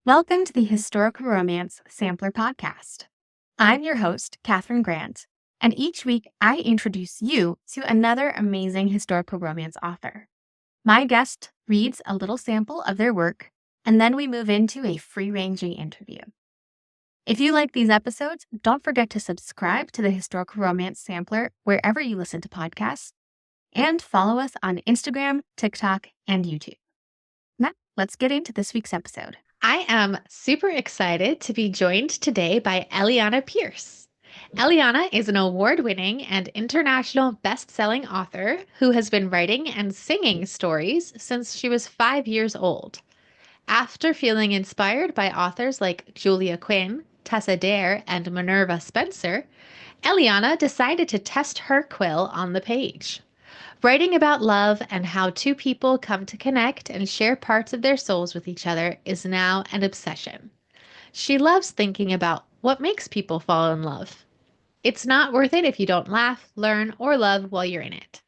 Welcome to the Historical Romance Sampler Podcast. I'm your host, Katherine Grant, and each week I introduce you to another amazing historical romance author. My guest reads a little sample of their work, and then we move into a free-ranging interview. If you like these episodes, don't forget to subscribe to the Historical Romance Sampler wherever you listen to podcasts, and follow us on Instagram, TikTok, and YouTube. Now, let's get into this week's episode. I am super excited to be joined today by Eliana Piers. Eliana is an award-winning and international best-selling author who has been writing and singing stories since she was 5 years old. After feeling inspired by authors like Julia Quinn, Tessa Dare, and Minerva Spencer, Eliana decided to test her quill on the page. Writing about love and how two people come to connect and share parts of their souls with each other is now an obsession. She loves thinking about what makes people fall in love. It's not worth it if you don't laugh, learn, or love while you're in it.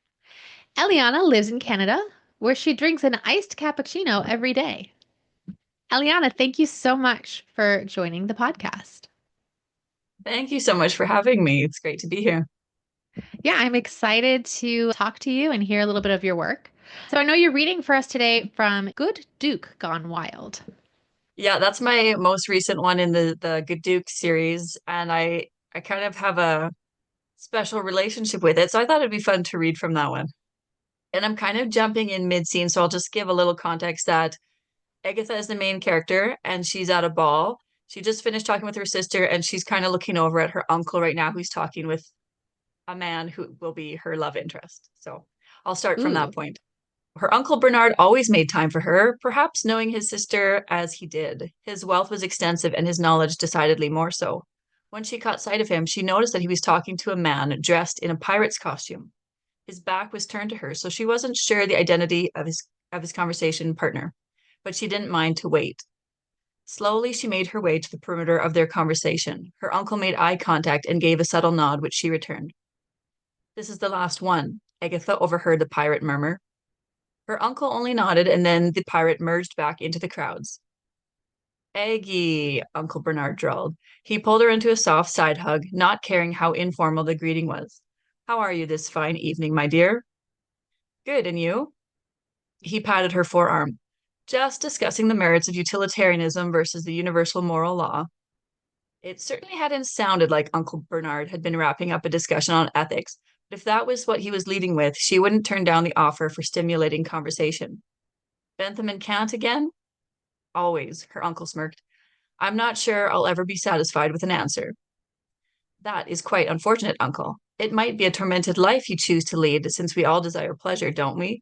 Eliana lives in Canada, where she drinks an iced cappuccino every day. Eliana, thank you so much for joining the podcast. Thank you so much for having me. It's great to be here. Yeah, I'm excited to talk to you and hear a little bit of your work. So I know you're reading for us today from Good Duke Gone Wild. Yeah, that's my most recent one in the Good Duke series, and I kind of have a special relationship with it, so I thought it'd be fun to read from that one. And I'm kind of jumping in mid-scene, so I'll just give a little context that Agatha is the main character, and she's at a ball. She just finished talking with her sister, and she's kind of looking over at her uncle right now, who's talking with a man who will be her love interest. So I'll start from that point. Her uncle Bernard always made time for her, perhaps knowing his sister as he did. His wealth was extensive and his knowledge decidedly more so. When she caught sight of him, she noticed that he was talking to a man dressed in a pirate's costume. His back was turned to her, so she wasn't sure the identity of his conversation partner, but she didn't mind to wait. Slowly, she made her way to the perimeter of their conversation. Her uncle made eye contact and gave a subtle nod, which she returned. "This is the last one," Agatha overheard the pirate murmur. Her uncle only nodded, and then the pirate merged back into the crowds. "Aggie," Uncle Bernard drawled. He pulled her into a soft side hug, not caring how informal the greeting was. "How are you this fine evening, my dear?" "Good, and you?" He patted her forearm. "Just discussing the merits of utilitarianism versus the universal moral law." It certainly hadn't sounded like Uncle Bernard had been wrapping up a discussion on ethics, but if that was what he was leading with, she wouldn't turn down the offer for stimulating conversation. "Bentham and Kant again?" "Always," her uncle smirked. "I'm not sure I'll ever be satisfied with an answer." "That is quite unfortunate, uncle. It might be a tormented life you choose to lead, since we all desire pleasure, don't we?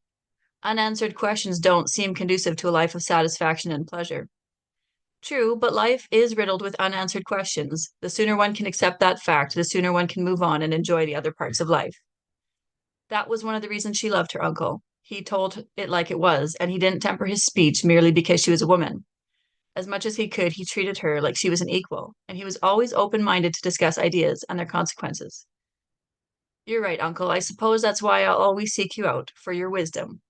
Unanswered questions don't seem conducive to a life of satisfaction and pleasure." "True, but life is riddled with unanswered questions. The sooner one can accept that fact, the sooner one can move on and enjoy the other parts of life." That was one of the reasons she loved her uncle. He told it like it was, and he didn't temper his speech merely because she was a woman. As much as he could, he treated her like she was an equal, and he was always open-minded to discuss ideas and their consequences. "You're right, uncle. I suppose that's why I'll always seek you out, for your wisdom."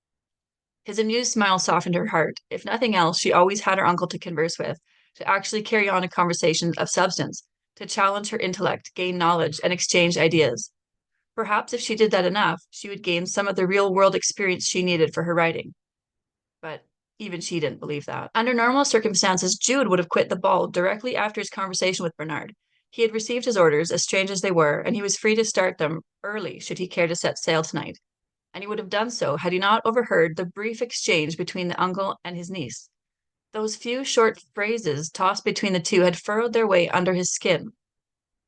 His amused smile softened her heart. If nothing else, she always had her uncle to converse with, to actually carry on a conversation of substance, to challenge her intellect, gain knowledge, and exchange ideas. Perhaps if she did that enough, she would gain some of the real-world experience she needed for her writing. But even she didn't believe that. Under normal circumstances, Jude would have quit the ball directly after his conversation with Bernard. He had received his orders, as strange as they were, and he was free to start them early should he care to set sail tonight. And he would have done so had he not overheard the brief exchange between the uncle and his niece. Those few short phrases tossed between the two had furrowed their way under his skin.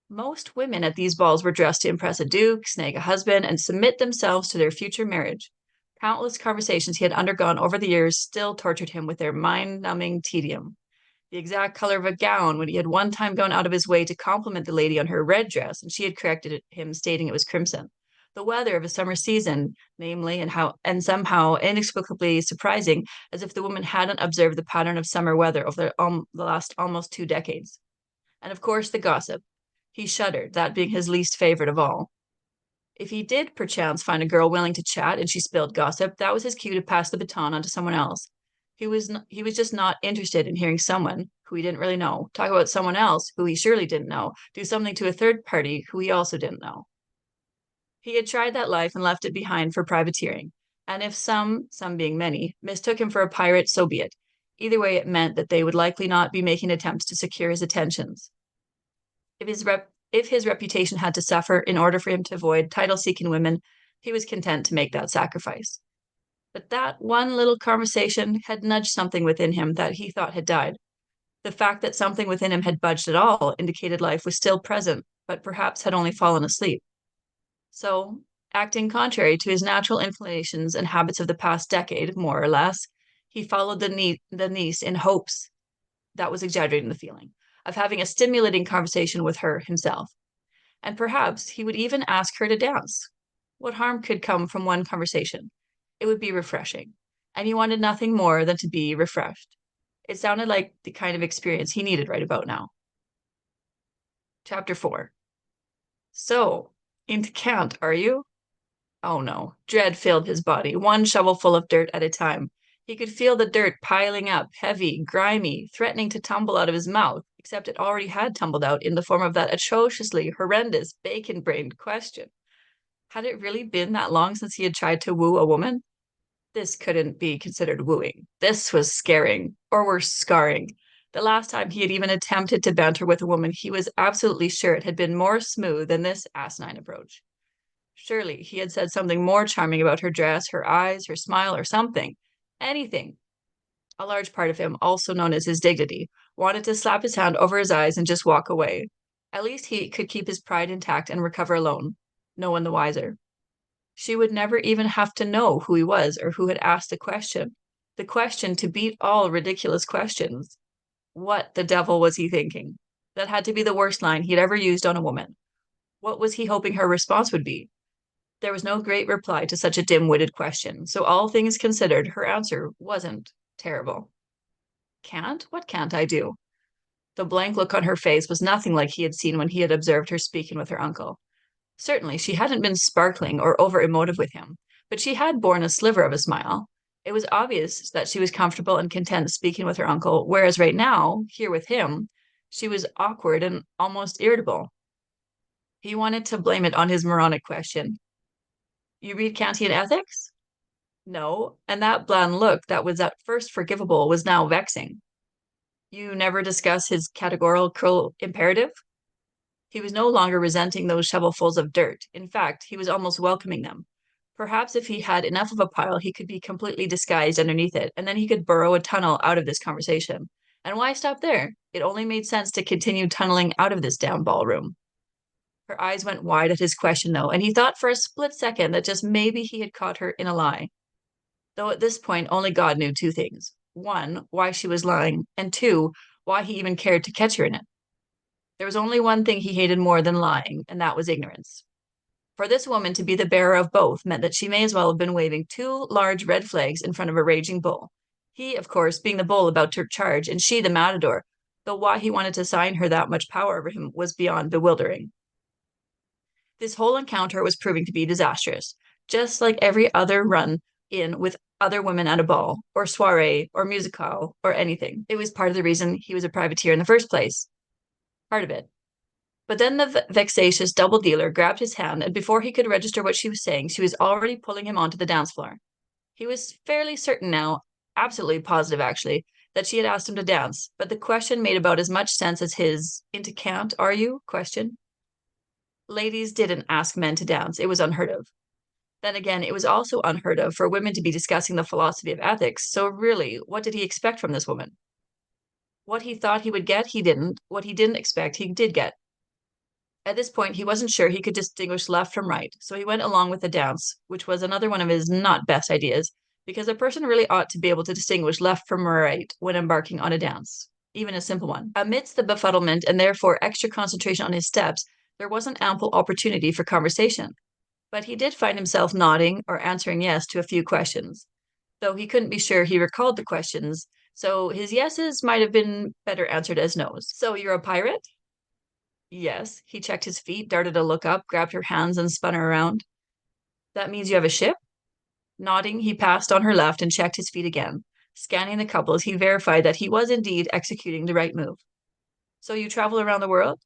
Most women at these balls were dressed to impress a duke, snag a husband, and submit themselves to their future marriage. Countless conversations he had undergone over the years still tortured him with their mind-numbing tedium. The exact color of a gown, when he had one time gone out of his way to compliment the lady on her red dress, and she had corrected him, stating it was crimson. The weather of a summer season, namely, and somehow inexplicably surprising, as if the woman hadn't observed the pattern of summer weather over the last almost 2 decades. And of course, the gossip. He shuddered, that being his least favorite of all. If he did perchance find a girl willing to chat and she spilled gossip, that was his cue to pass the baton on to someone else. He was just not interested in hearing someone who he didn't really know, talk about someone else who he surely didn't know, do something to a third party who he also didn't know. He had tried that life and left it behind for privateering. And if some being many, mistook him for a pirate, so be it. Either way, it meant that they would likely not be making attempts to secure his attentions. If his reputation had to suffer in order for him to avoid title-seeking women, he was content to make that sacrifice. But that one little conversation had nudged something within him that he thought had died. The fact that something within him had budged at all indicated life was still present, but perhaps had only fallen asleep. So, acting contrary to his natural inclinations and habits of the past decade, more or less, he followed the niece in hopes, that was exaggerating the feeling, of having a stimulating conversation with her himself. And perhaps he would even ask her to dance. What harm could come from one conversation? It would be refreshing. And he wanted nothing more than to be refreshed. It sounded like the kind of experience he needed right about now. Chapter 4. So, into Kant, are you? Oh no, dread filled his body, one shovelful of dirt at a time. He could feel the dirt piling up, heavy, grimy, threatening to tumble out of his mouth, except it already had tumbled out in the form of that atrociously horrendous, bacon-brained question. Had it really been that long since he had tried to woo a woman? This couldn't be considered wooing. This was scaring, or worse, scarring. The last time he had even attempted to banter with a woman, he was absolutely sure it had been more smooth than this asinine approach. Surely he had said something more charming about her dress, her eyes, her smile, or something. Anything. A large part of him, also known as his dignity, wanted to slap his hand over his eyes and just walk away. At least he could keep his pride intact and recover alone. No one the wiser. She would never even have to know who he was or who had asked the question. The question to beat all ridiculous questions. What the devil was he thinking? That had to be the worst line he'd ever used on a woman. What was he hoping her response would be? There was no great reply to such a dim-witted question, so all things considered, her answer wasn't terrible. Can't? What can't I do? The blank look on her face was nothing like he had seen when he had observed her speaking with her uncle. Certainly, she hadn't been sparkling or over-emotive with him, but she had borne a sliver of a smile. It was obvious that she was comfortable and content speaking with her uncle, whereas right now, here with him, she was awkward and almost irritable. He wanted to blame it on his moronic question. You read Kantian ethics? No, and that bland look that was at first forgivable was now vexing. You never discuss his categorical imperative? He was no longer resenting those shovelfuls of dirt. In fact, he was almost welcoming them. Perhaps if he had enough of a pile, he could be completely disguised underneath it, and then he could burrow a tunnel out of this conversation. And why stop there? It only made sense to continue tunneling out of this damn ballroom. Her eyes went wide at his question, though, and he thought for a split second that just maybe he had caught her in a lie. Though at this point, only God knew two things. One, why she was lying, and two, why he even cared to catch her in it. There was only one thing he hated more than lying, and that was ignorance. For this woman to be the bearer of both meant that she may as well have been waving two large red flags in front of a raging bull. He, of course, being the bull about to charge, and she the matador, though why he wanted to assign her that much power over him was beyond bewildering. This whole encounter was proving to be disastrous, just like every other run-in with other women at a ball, or soiree, or musicale, or anything. It was part of the reason he was a privateer in the first place. Part of it. But then the vexatious double dealer grabbed his hand, and before he could register what she was saying, she was already pulling him onto the dance floor. He was fairly certain now, absolutely positive actually, that she had asked him to dance, but the question made about as much sense as his "into Kant, are you?" question. Ladies didn't ask men to dance. It was unheard of. Then again, it was also unheard of for women to be discussing the philosophy of ethics, so really, what did he expect from this woman? What he thought he would get, he didn't. What he didn't expect, he did get. At this point, he wasn't sure he could distinguish left from right, so he went along with the dance, which was another one of his not best ideas, because a person really ought to be able to distinguish left from right when embarking on a dance, even a simple one. Amidst the befuddlement and therefore extra concentration on his steps, there wasn't ample opportunity for conversation. But he did find himself nodding or answering yes to a few questions, though he couldn't be sure he recalled the questions, so his yeses might have been better answered as nos. So you're a pirate? Yes. He checked his feet, darted a look up, grabbed her hands, and spun her around. That means you have a ship? Nodding, he passed on her left and checked his feet again. Scanning the couples, he verified that he was indeed executing the right move. So you travel around the world?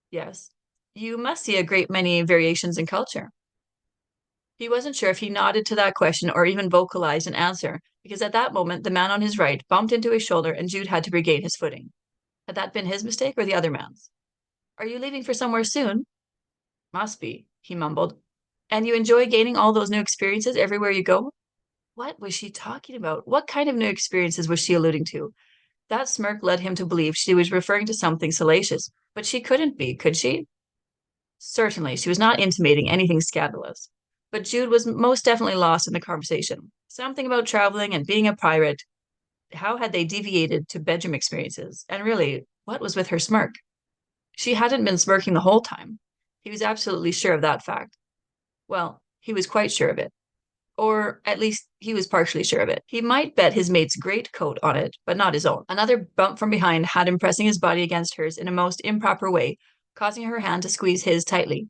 Yes. You must see a great many variations in culture. He wasn't sure if he nodded to that question or even vocalized an answer, because at that moment the man on his right bumped into his shoulder and Jude had to regain his footing. Had that been his mistake or the other man's? Are you leaving for somewhere soon? Must be, he mumbled. And you enjoy gaining all those new experiences everywhere you go? What was she talking about? What kind of new experiences was she alluding to? That smirk led him to believe she was referring to something salacious, but she couldn't be, could she? Certainly, she was not intimating anything scandalous. But Jude was most definitely lost in the conversation. Something about traveling and being a pirate. How had they deviated to bedroom experiences? And really, what was with her smirk? She hadn't been smirking the whole time. He was absolutely sure of that fact. Well, he was quite sure of it. Or at least he was partially sure of it. He might bet his mate's great coat on it, but not his own. Another bump from behind had him pressing his body against hers in a most improper way, causing her hand to squeeze his tightly.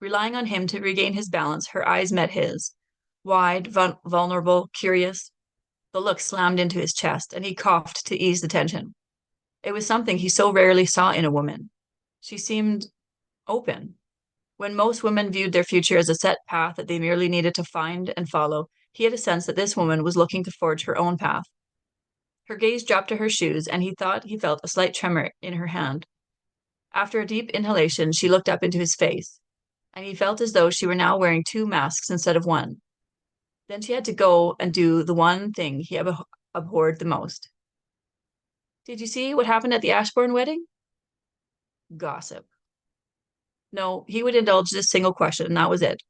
Relying on him to regain his balance, her eyes met his. Wide, vulnerable, curious. The look slammed into his chest, and he coughed to ease the tension. It was something he so rarely saw in a woman. She seemed open. When most women viewed their future as a set path that they merely needed to find and follow, he had a sense that this woman was looking to forge her own path. Her gaze dropped to her shoes, and he thought he felt a slight tremor in her hand. After a deep inhalation, she looked up into his face, and he felt as though she were now wearing two masks instead of one. Then she had to go and do the one thing he abhorred the most. Did you see what happened at the Ashbourne wedding? Gossip. No, he would indulge this single question, and that was it.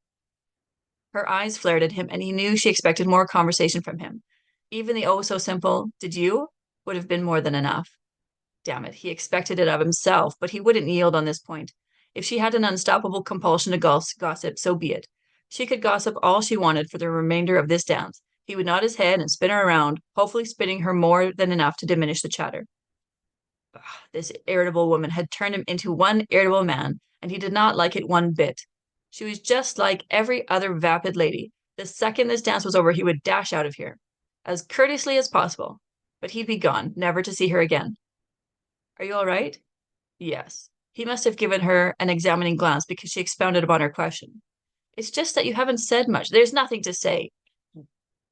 Her eyes flared at him, and he knew she expected more conversation from him. Even the oh so simple, did you, would have been more than enough. Damn it, he expected it of himself, but he wouldn't yield on this point. If she had an unstoppable compulsion to gossip, so be it. She could gossip all she wanted for the remainder of this dance. He would nod his head and spin her around, hopefully spinning her more than enough to diminish the chatter. Ugh, this irritable woman had turned him into one irritable man, and he did not like it one bit. She was just like every other vapid lady. The second this dance was over, he would dash out of here, as courteously as possible. But he'd be gone, never to see her again. Are you all right? Yes. He must have given her an examining glance because she expounded upon her question. It's just that you haven't said much. There's nothing to say,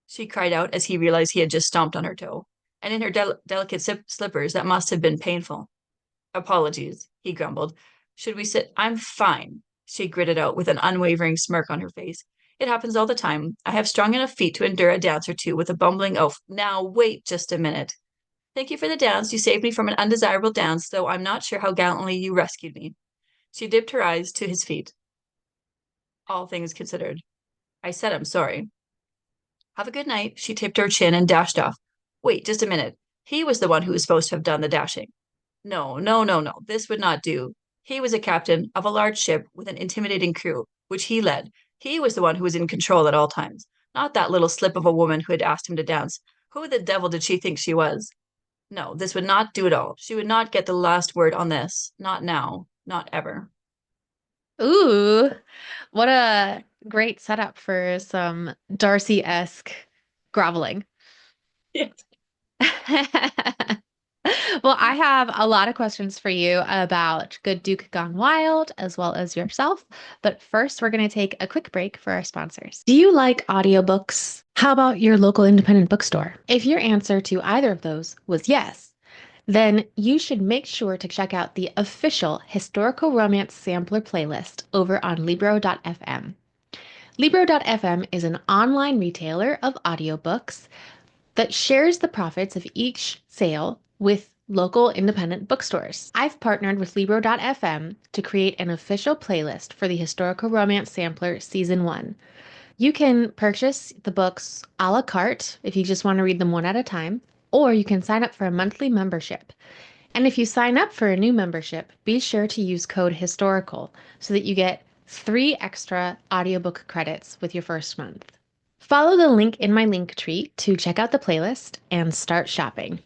she cried out as he realized he had just stomped on her toe. And in her delicate slippers, that must have been painful. Apologies, he grumbled. Should we sit? I'm fine, she gritted out with an unwavering smirk on her face. It happens all the time. I have strong enough feet to endure a dance or two with a bumbling oaf. Now, wait just a minute. Thank you for the dance. You saved me from an undesirable dance, though I'm not sure how gallantly you rescued me. She dipped her eyes to his feet. All things considered. I said I'm sorry. Have a good night. She tipped her chin and dashed off. Wait, just a minute. He was the one who was supposed to have done the dashing. No, no, no, no. This would not do. He was a captain of a large ship with an intimidating crew, which he led. He was the one who was in control at all times, not that little slip of a woman who had asked him to dance. Who the devil did she think she was? No, this would not do at all. She would not get the last word on this. Not now. Not ever. Ooh, what a great setup for some Darcy-esque groveling. Yes. Well, I have a lot of questions for you about Good Duke Gone Wild as well as yourself. But first, we're going to take a quick break for our sponsors. Do you like audiobooks? How about your local independent bookstore? If your answer to either of those was yes, then you should make sure to check out the official historical romance sampler playlist over on Libro.fm. Libro.fm is an online retailer of audiobooks that shares the profits of each sale with local independent bookstores. I've partnered with Libro.fm to create an official playlist for the Historical Romance Sampler Season 1. You can purchase the books a la carte if you just want to read them one at a time, or you can sign up for a monthly membership. And if you sign up for a new membership, be sure to use code HISTORICAL so that you get 3 extra audiobook credits with your first month. Follow the link in my link tree to check out the playlist and start shopping.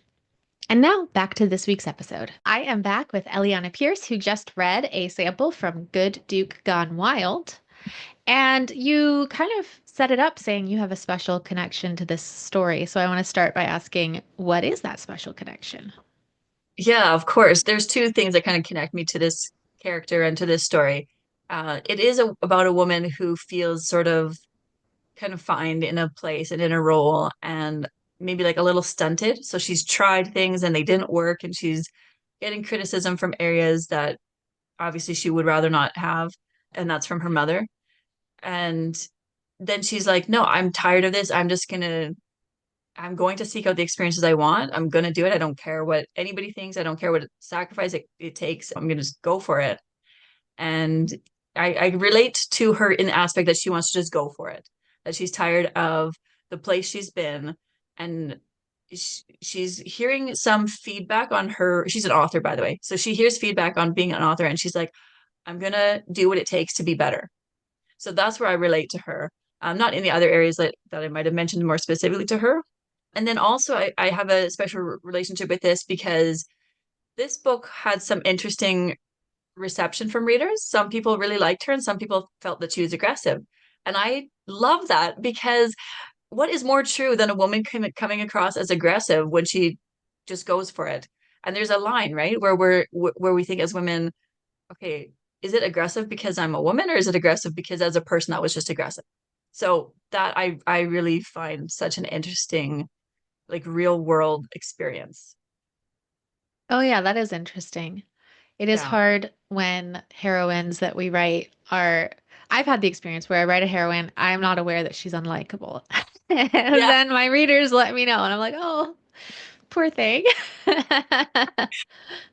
And now back to this week's episode. I am back with Eliana Piers, who just read a sample from Good Duke Gone Wild. And you kind of set it up saying you have a special connection to this story. So I want to start by asking, what is that special connection? Yeah, of course. There's two things that kind of connect me to this character and to this story. It is about a woman who feels sort of confined in a place and in a role and maybe like a little stunted. So she's tried things and they didn't work, and she's getting criticism from areas that obviously she would rather not have, and that's from her mother. And then she's like, no, I'm tired of this. I'm going to seek out the experiences I want. I'm going to do it. I don't care what anybody thinks. I don't care what sacrifice it takes. I'm going to just go for it. And I relate to her in the aspect that she wants to just go for it, that she's tired of the place she's been. And she's hearing some feedback on her. She's an author, by the way. So she hears feedback on being an author, and she's like, I'm going to do what it takes to be better. So that's where I relate to her. Not in the other areas that I might have mentioned more specifically to her. And then also, I have a special relationship with this because this book had some interesting reception from readers. Some people really liked her, and some people felt that she was aggressive. And I love that because what is more true than a woman coming across as aggressive when she just goes for it? And there's a line, right, where we think as women, okay, is it aggressive because I'm a woman, or is it aggressive because as a person that was just aggressive? So that I really find such an interesting, like, real world experience. Oh, yeah, that is interesting. It is Yeah. hard when heroines that we write are. I've had the experience where I write a heroine, I'm not aware that she's unlikable. And Yeah. then my readers let me know, and I'm like, oh, poor thing.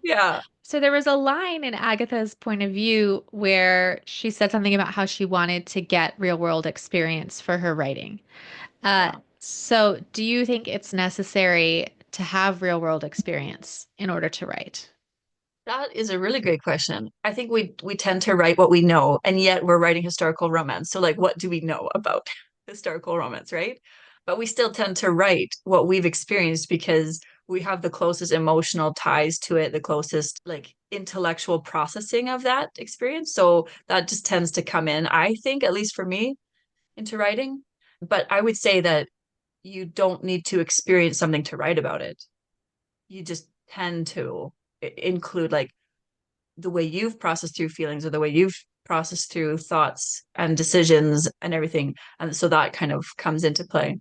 Yeah. So there was a line in Agatha's point of view where she said something about how she wanted to get real world experience for her writing. Yeah. So do you think it's necessary to have real world experience in order to write? That is a really great question. I think we tend to write what we know, and yet we're writing historical romance. So like what do we know about historical romance, right? But we still tend to write what we've experienced because we have the closest emotional ties to it, the closest like intellectual processing of that experience. So that just tends to come in, I think, at least for me, into writing. But I would say that you don't need to experience something to write about it. You just tend to include like the way you've processed through feelings or the way you've processed through thoughts and decisions and everything. And so that kind of comes into play.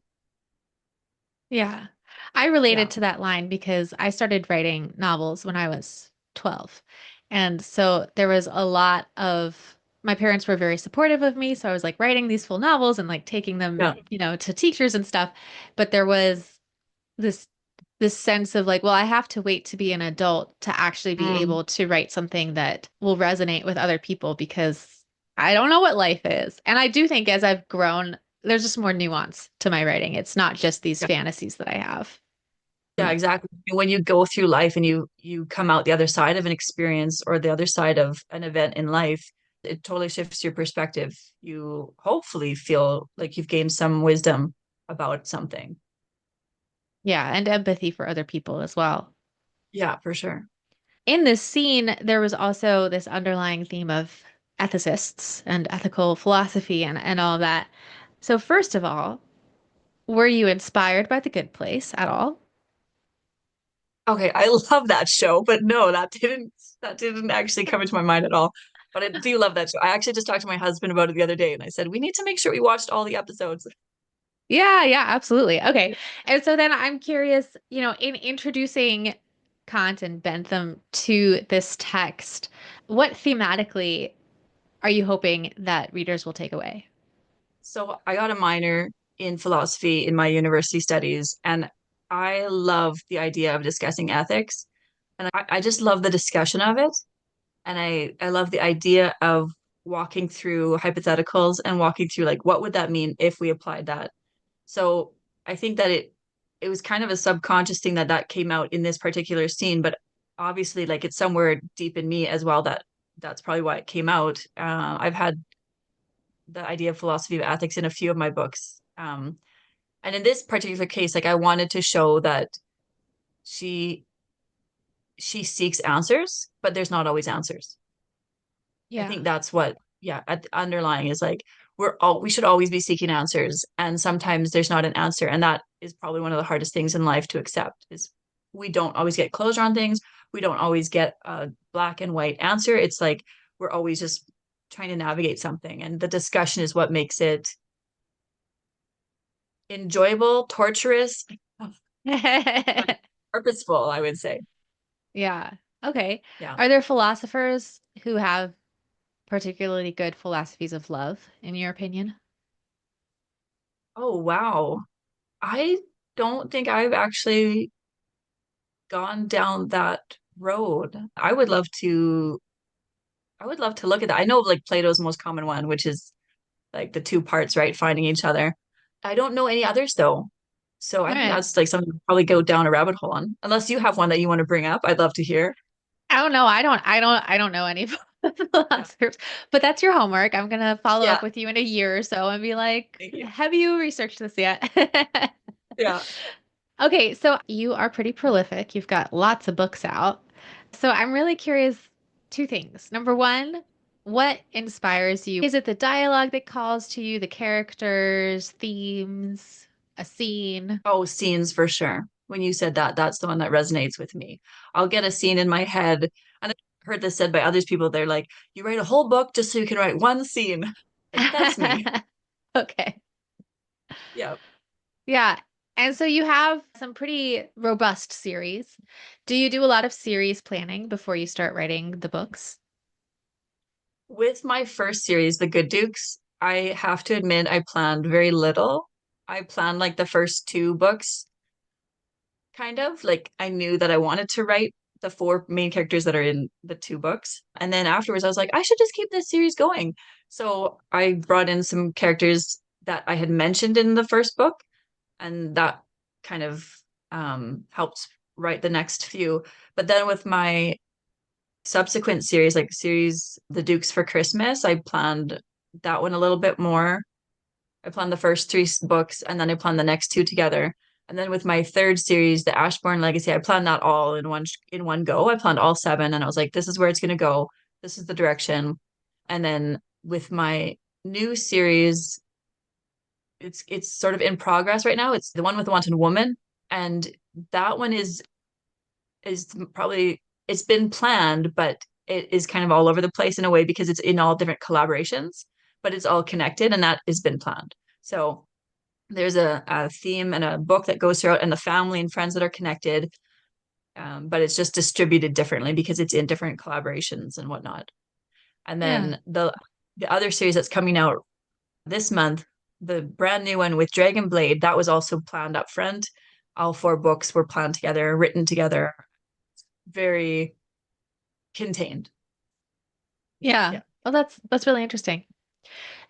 Yeah. I related Yeah. to that line because I started writing novels when I was 12. And so there was a lot of my parents were very supportive of me, so I was like writing these full novels and like taking them, Yeah. to teachers and stuff. But there was this this sense of like, well, I have to wait to be an adult to actually be Mm. able to write something that will resonate with other people because I don't know what life is. And I do think as I've grown, there's just more nuance to my writing. It's not just these Yeah. fantasies that I have. Yeah, exactly. When you go through life and you come out the other side of an experience or the other side of an event in life, it totally shifts your perspective. You hopefully feel like you've gained some wisdom about something. Yeah, and empathy for other people as well. Yeah, for sure. In this scene, there was also this underlying theme of ethicists and ethical philosophy and all that. So, first of all, were you inspired by The Good Place at all? Okay, I love that show, but no, that didn't actually come into my mind at all. But I do love that show. I actually just talked to my husband about it the other day, and I said we need to make sure we watched all the episodes. Yeah, yeah, absolutely. Okay. And so then I'm curious, in introducing Kant and Bentham to this text, what thematically are you hoping that readers will take away? So I got a minor in philosophy in my university studies, and I love the idea of discussing ethics, and I just love the discussion of it, and I love the idea of walking through hypotheticals and walking through like what would that mean if we applied that. So I think that it was kind of a subconscious thing that came out in this particular scene, but obviously like it's somewhere deep in me as well that's probably why it came out. I've had the idea of philosophy of ethics in a few of my books. And in this particular case, like I wanted to show that she she seeks answers, but there's not always answers. I Yeah. think that's what, yeah, underlying is like we should always be seeking answers. And sometimes there's not an answer. And that is probably one of the hardest things in life to accept is we don't always get closure on things. We don't always get a black and white answer. It's like we're always just trying to navigate something. And the discussion is what makes it enjoyable, torturous, but purposeful, I would say. Yeah. Okay. Yeah. Are there philosophers who have particularly good philosophies of love, in your opinion? Oh, wow. I don't think I've actually gone down that road. I would love to look at that. I know like Plato's most common one, which is like the two parts, right? Finding each other. I don't know any others though. So All I think right. that's like something to probably go down a rabbit hole on. Unless you have one that you want to bring up, I'd love to hear. I don't know. I don't know any Yeah. philosophers, but that's your homework. I'm gonna follow Yeah. up with you in a year or so and be like, Thank you. have you researched this yet? Yeah. Okay, so you are pretty prolific. You've got lots of books out. So I'm really curious, two things. Number one, what inspires you? Is it the dialogue that calls to you, the characters, themes, a scene? Oh, scenes for sure. When you said that, that's the one that resonates with me. I'll get a scene in my head. And I've heard this said by others people. They're like, you write a whole book just so you can write one scene. Like, that's me. Okay. Yeah. Yeah. And so you have some pretty robust series. Do you do a lot of series planning before you start writing the books? With my first series, The Good Dukes, I have to admit I planned very little. I planned like the first two books, kind of. Like I knew that I wanted to write the four main characters that are in the two books. And then afterwards, I was like, I should just keep this series going. So I brought in some characters that I had mentioned in the first book, and that kind of helped write the next few. But then with my subsequent series, like series The Dukes for Christmas, I planned that one a little bit more. I planned the first three books and then I planned the next two together. And then with my third series, The Ashbourne Legacy, I planned that all in one go. I planned all seven and I was like, this is where it's gonna go. This is the direction. And then with my new series, it's sort of in progress right now. It's the one with the Wanted Woman. And that one is probably it's been planned, but it is kind of all over the place in a way because it's in all different collaborations, but it's all connected and that has been planned. So there's a theme and a book that goes throughout and the family and friends that are connected, but it's just distributed differently because it's in different collaborations and whatnot. And Yeah. then the other series that's coming out this month, the brand new one with Dragon Blade, that was also planned up front. All four books were planned together, written together, very contained. Yeah. Yeah. Well, that's really interesting.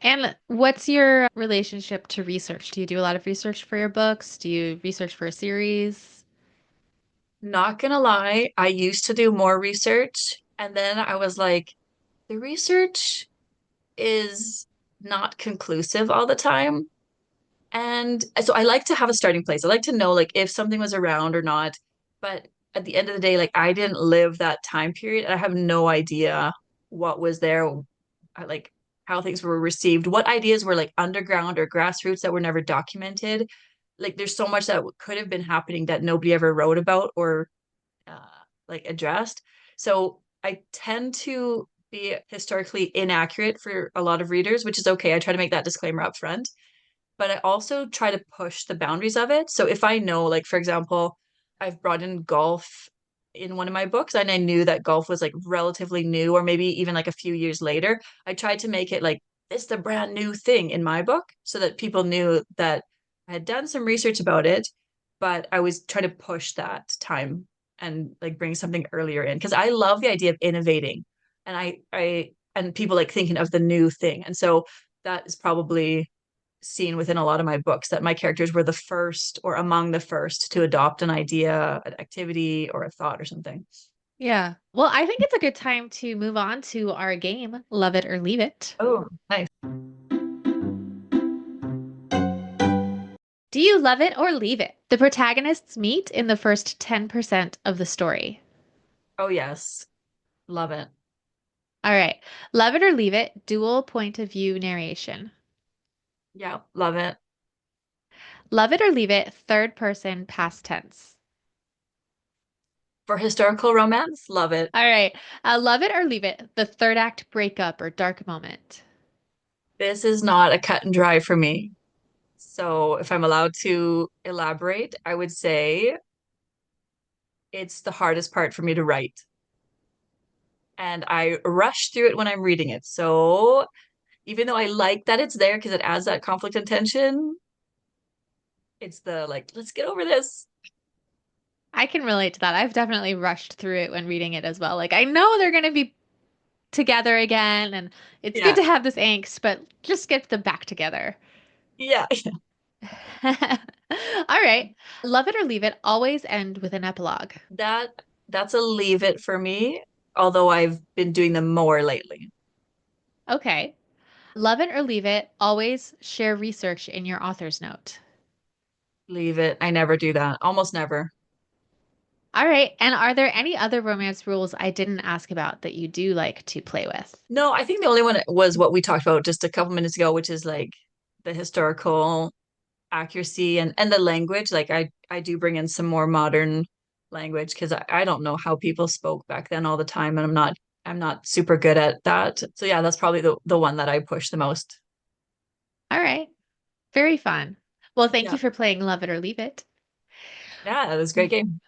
And what's your relationship to research? Do you do a lot of research for your books? Do you research for a series? Not gonna lie, I used to do more research, and then I was like, the research is not conclusive all the time. And so I like to have a starting place. I like to know like if something was around or not. But at the end of the day, like I didn't live that time period. And I have no idea what was there, like how things were received, what ideas were like underground or grassroots that were never documented. Like there's so much that could have been happening that nobody ever wrote about or uh, like addressed. So I tend to be historically inaccurate for a lot of readers, which is okay. I try to make that disclaimer up front, but I also try to push the boundaries of it. So if I know, like, for example, I've brought in golf in one of my books and I knew that golf was like relatively new or maybe even like a few years later, I tried to make it like it's the brand new thing in my book so that people knew that I had done some research about it, but I was trying to push that time and like bring something earlier in because I love the idea of innovating and and people like thinking of the new thing. And so that is probably seen within a lot of my books that my characters were the first or among the first to adopt an idea, an activity, or a thought or something. Yeah. Well, I think it's a good time to move on to our game, Love It or Leave It. Oh, nice. Do you love it or leave it? The protagonists meet in the first 10% of the story. Oh, yes. Love it. All right. Love it or leave it, dual point of view narration. Yeah, love it. Love it or leave it, third person, past tense. For historical romance, love it. All right. Love it or leave it, the third act breakup or dark moment. This is not a cut and dry for me. So if I'm allowed to elaborate, I would say it's the hardest part for me to write. And I rush through it when I'm reading it. So even though I like that it's there because it adds that conflict and tension, it's the like, let's get over this. I can relate to that. I've definitely rushed through it when reading it as well. Like, I know they're going to be together again, and it's good Yeah. to have this angst, but just get them back together. Yeah. All right. Love it or leave it, always end with an epilogue. That that's a leave it for me, although I've been doing them more lately. Okay. Love it or leave it, always share research in your author's note. Leave it. I never do that. Almost never. All right. And are there any other romance rules I didn't ask about that you do like to play with? No, I think the only one was what we talked about just a couple minutes ago, which is like the historical accuracy and the language. Like I do bring in some more modern language because I don't know how people spoke back then all the time, and I'm not super good at that. So yeah, that's probably the one that I push the most. All right. Very fun. Well, thank Yeah. you for playing Love It or Leave It. Yeah, it was a great game.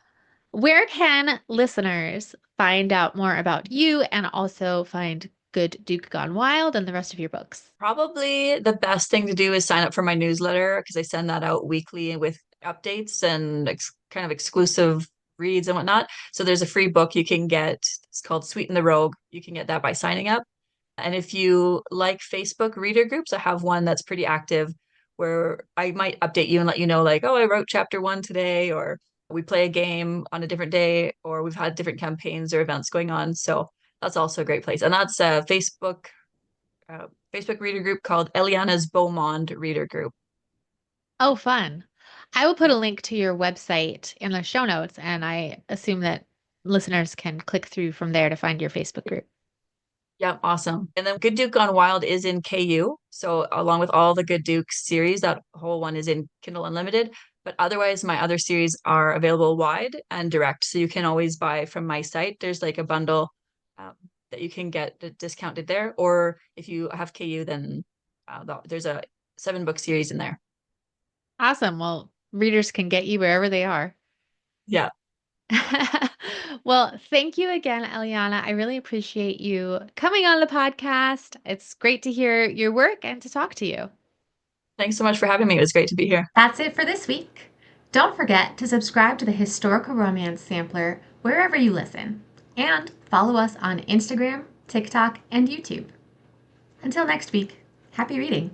Where can listeners find out more about you and also find Good Duke Gone Wild and the rest of your books? Probably the best thing to do is sign up for my newsletter because I send that out weekly with updates and kind of exclusive reads and whatnot. So there's a free book you can get. It's called Sweeten the Rogue. You can get that by signing up. And if you like Facebook reader groups, I have one that's pretty active where I might update you and let you know, like, oh, I wrote chapter one today, or we play a game on a different day, or we've had different campaigns or events going on. So that's also a great place. And that's a Facebook reader group called Eliana's Beaumont Reader Group. Oh, fun. I will put Yeah. a link to your website in the show notes, and I assume that listeners can click through from there to find your Facebook group. Yeah, awesome. And then Good Duke Gone Wild is in KU. So along with all the Good Duke series, that whole one is in Kindle Unlimited. But otherwise, my other series are available wide and direct. So you can always buy from my site. There's like a bundle um, that you can get discounted there. Or if you have KU, then there's a 7 book series in there. Awesome. Well, readers can get you wherever they are. Yeah. Well, thank you again, Eliana. I really appreciate you coming on the podcast. It's great to hear your work and to talk to you. Thanks so much for having me. It was great to be here. That's it for this week. Don't forget to subscribe to the Historical Romance Sampler wherever you listen, and follow us on Instagram, TikTok, and YouTube. Until next week, happy reading!